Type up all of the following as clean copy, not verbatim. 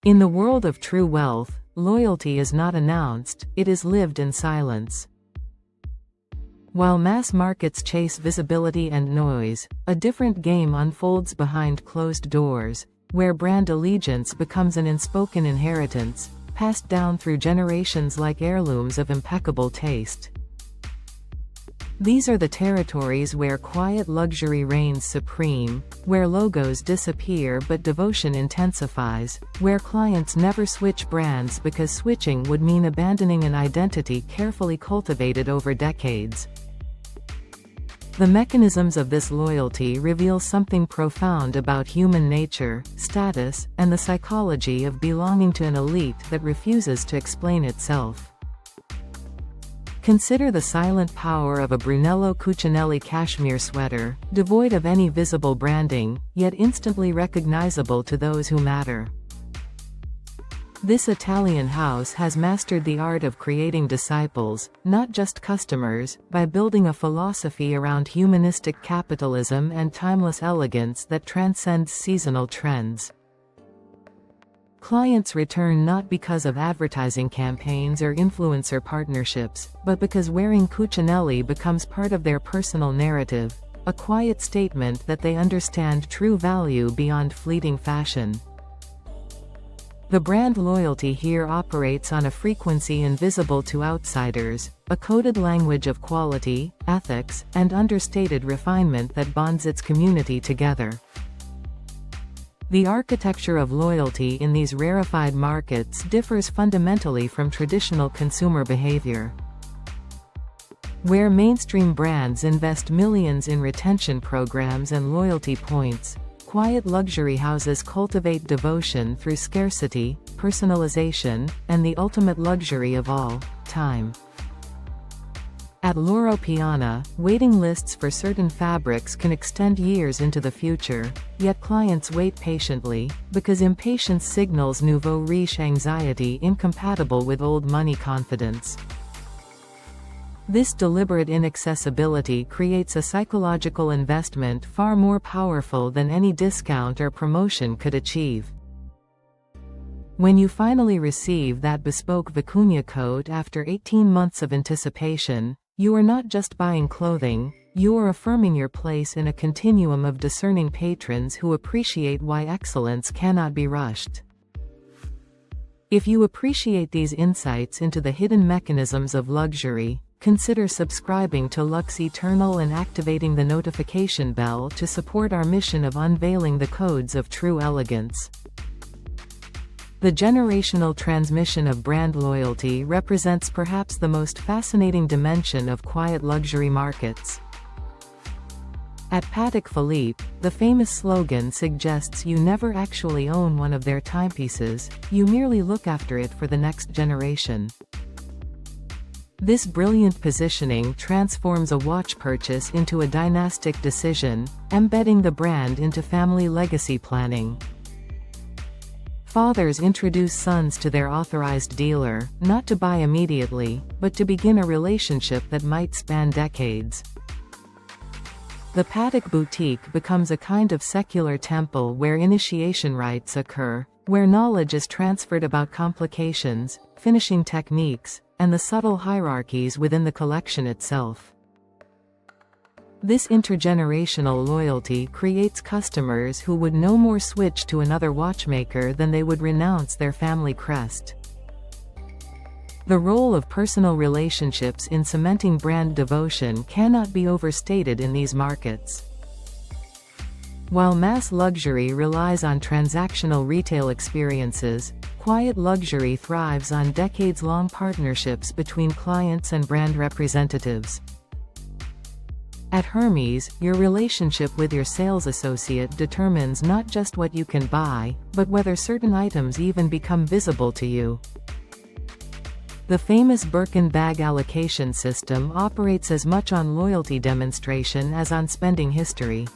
In the world of true wealth, loyalty is not announced, it is lived in silence. While mass markets chase visibility and noise, a different game unfolds behind closed doors, where brand allegiance becomes an unspoken inheritance, passed down through generations like heirlooms of impeccable taste. These are the territories where quiet luxury reigns supreme, where logos disappear but devotion intensifies, where clients never switch brands because switching would mean abandoning an identity carefully cultivated over decades. The mechanisms of this loyalty reveal something profound about human nature, status, and the psychology of belonging to an elite that refuses to explain itself. Consider the silent power of a Brunello Cucinelli cashmere sweater, devoid of any visible branding, yet instantly recognizable to those who matter. This Italian house has mastered the art of creating disciples, not just customers, by building a philosophy around humanistic capitalism and timeless elegance that transcends seasonal trends. Clients return not because of advertising campaigns or influencer partnerships, but because wearing Cucinelli becomes part of their personal narrative, a quiet statement that they understand true value beyond fleeting fashion. The brand loyalty here operates on a frequency invisible to outsiders, a coded language of quality, ethics, and understated refinement that bonds its community together. The architecture of loyalty in these rarefied markets differs fundamentally from traditional consumer behavior. Where mainstream brands invest millions in retention programs and loyalty points, quiet luxury houses cultivate devotion through scarcity, personalization, and the ultimate luxury of all, time. At Loro Piana, waiting lists for certain fabrics can extend years into the future, yet clients wait patiently, because impatience signals nouveau riche anxiety incompatible with old money confidence. This deliberate inaccessibility creates a psychological investment far more powerful than any discount or promotion could achieve. When you finally receive that bespoke vicuña coat after 18 months of anticipation, you are not just buying clothing, you are affirming your place in a continuum of discerning patrons who appreciate why excellence cannot be rushed. If you appreciate these insights into the hidden mechanisms of luxury, consider subscribing to Lux Eternal and activating the notification bell to support our mission of unveiling the codes of true elegance. The generational transmission of brand loyalty represents perhaps the most fascinating dimension of quiet luxury markets. At Patek Philippe, the famous slogan suggests you never actually own one of their timepieces, you merely look after it for the next generation. This brilliant positioning transforms a watch purchase into a dynastic decision, embedding the brand into family legacy planning. Fathers introduce sons to their authorized dealer, not to buy immediately, but to begin a relationship that might span decades. The Patek boutique becomes a kind of secular temple where initiation rites occur, where knowledge is transferred about complications, finishing techniques, and the subtle hierarchies within the collection itself. This intergenerational loyalty creates customers who would no more switch to another watchmaker than they would renounce their family crest. The role of personal relationships in cementing brand devotion cannot be overstated in these markets. While mass luxury relies on transactional retail experiences, quiet luxury thrives on decades-long partnerships between clients and brand representatives. At Hermès, your relationship with your sales associate determines not just what you can buy, but whether certain items even become visible to you. The famous Birkin bag allocation system operates as much on loyalty demonstration as on spending history.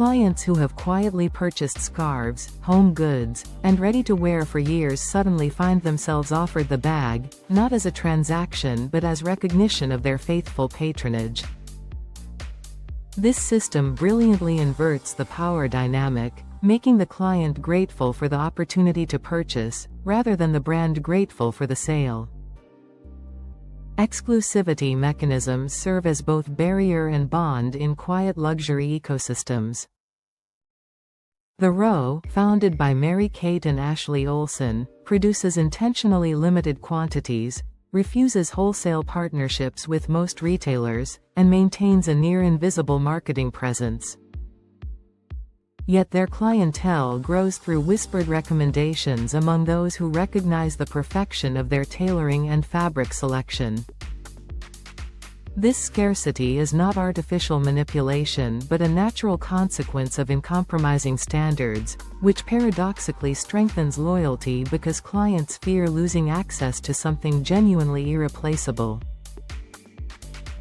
Clients who have quietly purchased scarves, home goods, and ready-to-wear for years suddenly find themselves offered the bag, not as a transaction but as recognition of their faithful patronage. This system brilliantly inverts the power dynamic, making the client grateful for the opportunity to purchase, rather than the brand grateful for the sale. Exclusivity mechanisms serve as both barrier and bond in quiet luxury ecosystems. The Row, founded by Mary-Kate and Ashley Olsen, produces intentionally limited quantities, refuses wholesale partnerships with most retailers, and maintains a near-invisible marketing presence. Yet their clientele grows through whispered recommendations among those who recognize the perfection of their tailoring and fabric selection. This scarcity is not artificial manipulation but a natural consequence of uncompromising standards, which paradoxically strengthens loyalty because clients fear losing access to something genuinely irreplaceable.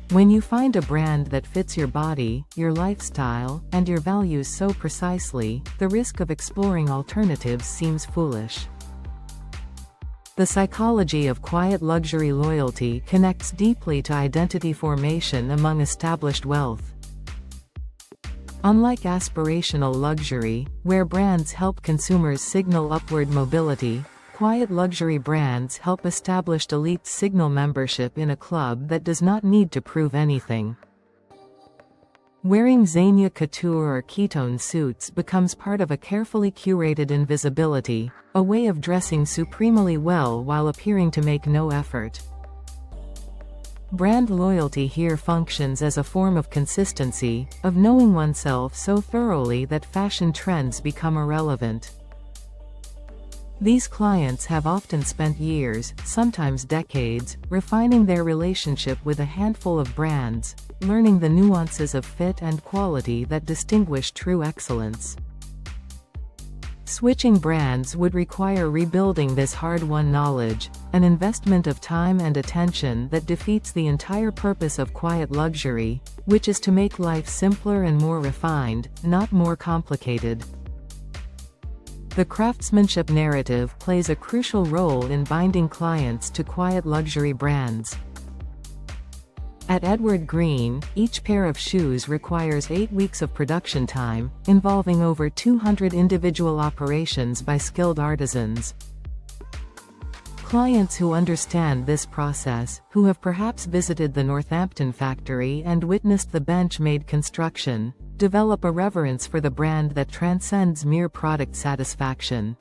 When you find a brand that fits your body, your lifestyle, and your values so precisely, the risk of exploring alternatives seems foolish. The psychology of quiet luxury loyalty connects deeply to identity formation among established wealth. Unlike aspirational luxury, where brands help consumers signal upward mobility, quiet luxury brands help established elites signal membership in a club that does not need to prove anything. Wearing Xenia couture or ketone suits becomes part of a carefully curated invisibility, a way of dressing supremely well while appearing to make no effort. Brand loyalty here functions as a form of consistency, of knowing oneself so thoroughly that fashion trends become irrelevant. These clients have often spent years, sometimes decades, refining their relationship with a handful of brands, learning the nuances of fit and quality that distinguish true excellence. Switching brands would require rebuilding this hard-won knowledge, an investment of time and attention that defeats the entire purpose of quiet luxury, which is to make life simpler and more refined, not more complicated. The craftsmanship narrative plays a crucial role in binding clients to quiet luxury brands. At Edward Green, each pair of shoes requires 8 weeks of production time, involving over 200 individual operations by skilled artisans. Clients who understand this process, who have perhaps visited the Northampton factory and witnessed the bench-made construction, develop a reverence for the brand that transcends mere product satisfaction.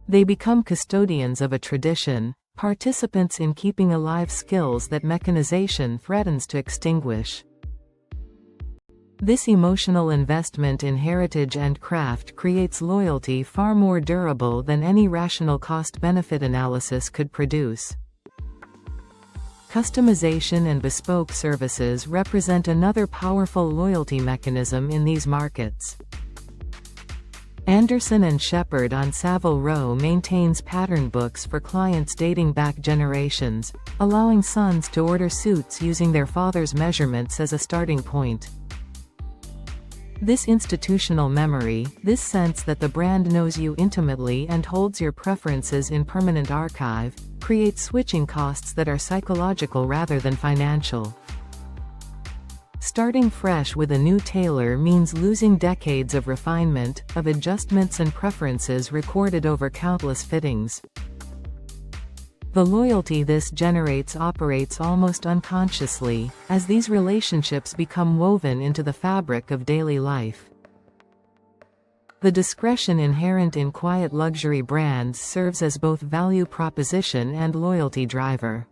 They become custodians of a tradition, participants in keeping alive skills that mechanization threatens to extinguish. This emotional investment in heritage and craft creates loyalty far more durable than any rational cost-benefit analysis could produce. Customization and bespoke services represent another powerful loyalty mechanism in these markets. Anderson & Shepherd on Savile Row maintains pattern books for clients dating back generations, allowing sons to order suits using their father's measurements as a starting point. This institutional memory, this sense that the brand knows you intimately and holds your preferences in permanent archive, creates switching costs that are psychological rather than financial. Starting fresh with a new tailor means losing decades of refinement, of adjustments and preferences recorded over countless fittings. The loyalty this generates operates almost unconsciously, as these relationships become woven into the fabric of daily life. The discretion inherent in quiet luxury brands serves as both value proposition and loyalty driver.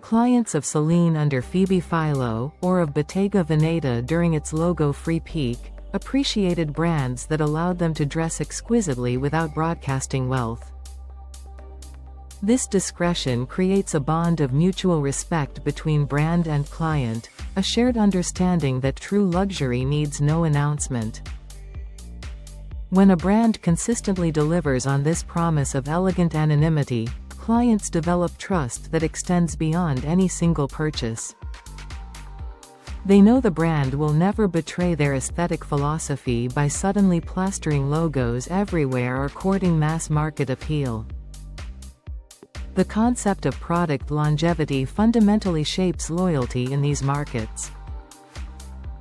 Clients of Celine under Phoebe Philo, or of Bottega Veneta during its logo-free peak, appreciated brands that allowed them to dress exquisitely without broadcasting wealth. This discretion creates a bond of mutual respect between brand and client, a shared understanding that true luxury needs no announcement. When a brand consistently delivers on this promise of elegant anonymity, clients develop trust that extends beyond any single purchase. They know the brand will never betray their aesthetic philosophy by suddenly plastering logos everywhere or courting mass market appeal. The concept of product longevity fundamentally shapes loyalty in these markets.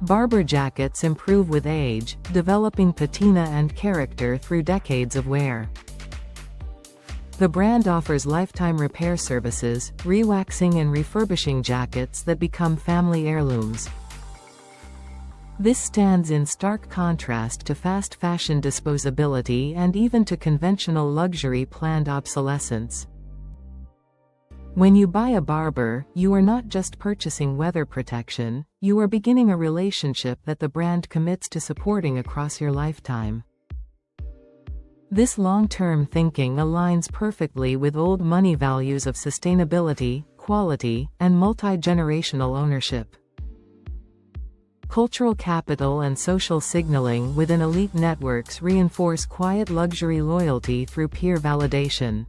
Barber jackets improve with age, developing patina and character through decades of wear. The brand offers lifetime repair services, rewaxing and refurbishing jackets that become family heirlooms. This stands in stark contrast to fast fashion disposability and even to conventional luxury planned obsolescence. When you buy a Barber, you are not just purchasing weather protection, you are beginning a relationship that the brand commits to supporting across your lifetime. This long-term thinking aligns perfectly with old money values of sustainability, quality, and multi-generational ownership. Cultural capital and social signaling within elite networks reinforce quiet luxury loyalty through peer validation.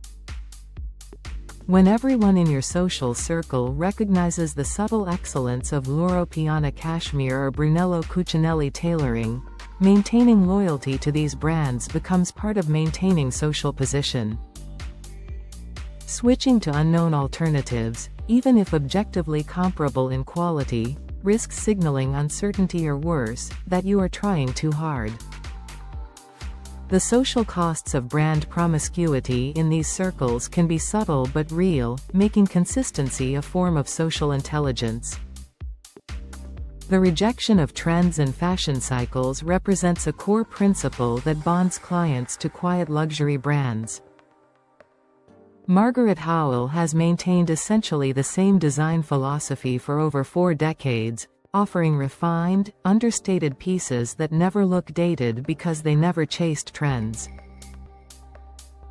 When everyone in your social circle recognizes the subtle excellence of Loro Piana cashmere or Brunello Cucinelli tailoring, maintaining loyalty to these brands becomes part of maintaining social position. Switching to unknown alternatives, even if objectively comparable in quality, risks signaling uncertainty or worse, that you are trying too hard. The social costs of brand promiscuity in these circles can be subtle but real, making consistency a form of social intelligence. The rejection of trends and fashion cycles represents a core principle that bonds clients to quiet luxury brands. Margaret Howell has maintained essentially the same design philosophy for over 4 decades, offering refined, understated pieces that never look dated because they never chased trends.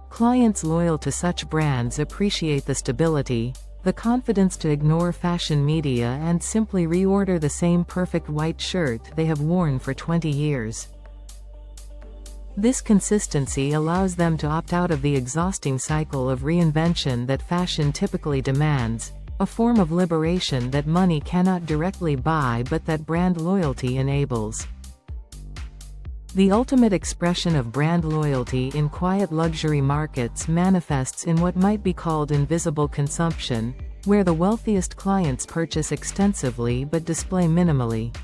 Clients loyal to such brands appreciate the stability, the confidence to ignore fashion media and simply reorder the same perfect white shirt they have worn for 20 years. This consistency allows them to opt out of the exhausting cycle of reinvention that fashion typically demands, a form of liberation that money cannot directly buy but that brand loyalty enables. The ultimate expression of brand loyalty in quiet luxury markets manifests in what might be called invisible consumption, where the wealthiest clients purchase extensively but display minimally.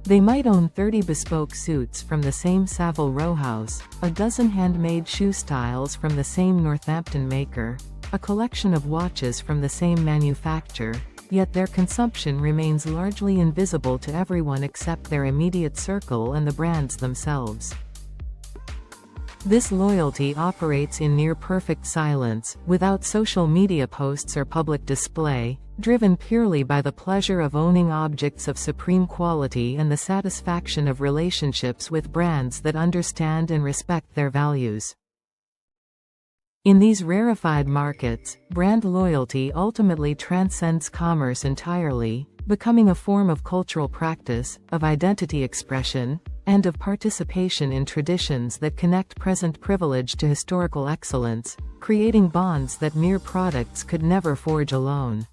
They might own 30 bespoke suits from the same Savile Row house, a dozen handmade shoe styles from the same Northampton maker, a collection of watches from the same manufacturer, yet their consumption remains largely invisible to everyone except their immediate circle and the brands themselves. This loyalty operates in near-perfect silence, without social media posts or public display, driven purely by the pleasure of owning objects of supreme quality and the satisfaction of relationships with brands that understand and respect their values. In these rarefied markets, brand loyalty ultimately transcends commerce entirely, becoming a form of cultural practice, of identity expression, and of participation in traditions that connect present privilege to historical excellence, creating bonds that mere products could never forge alone.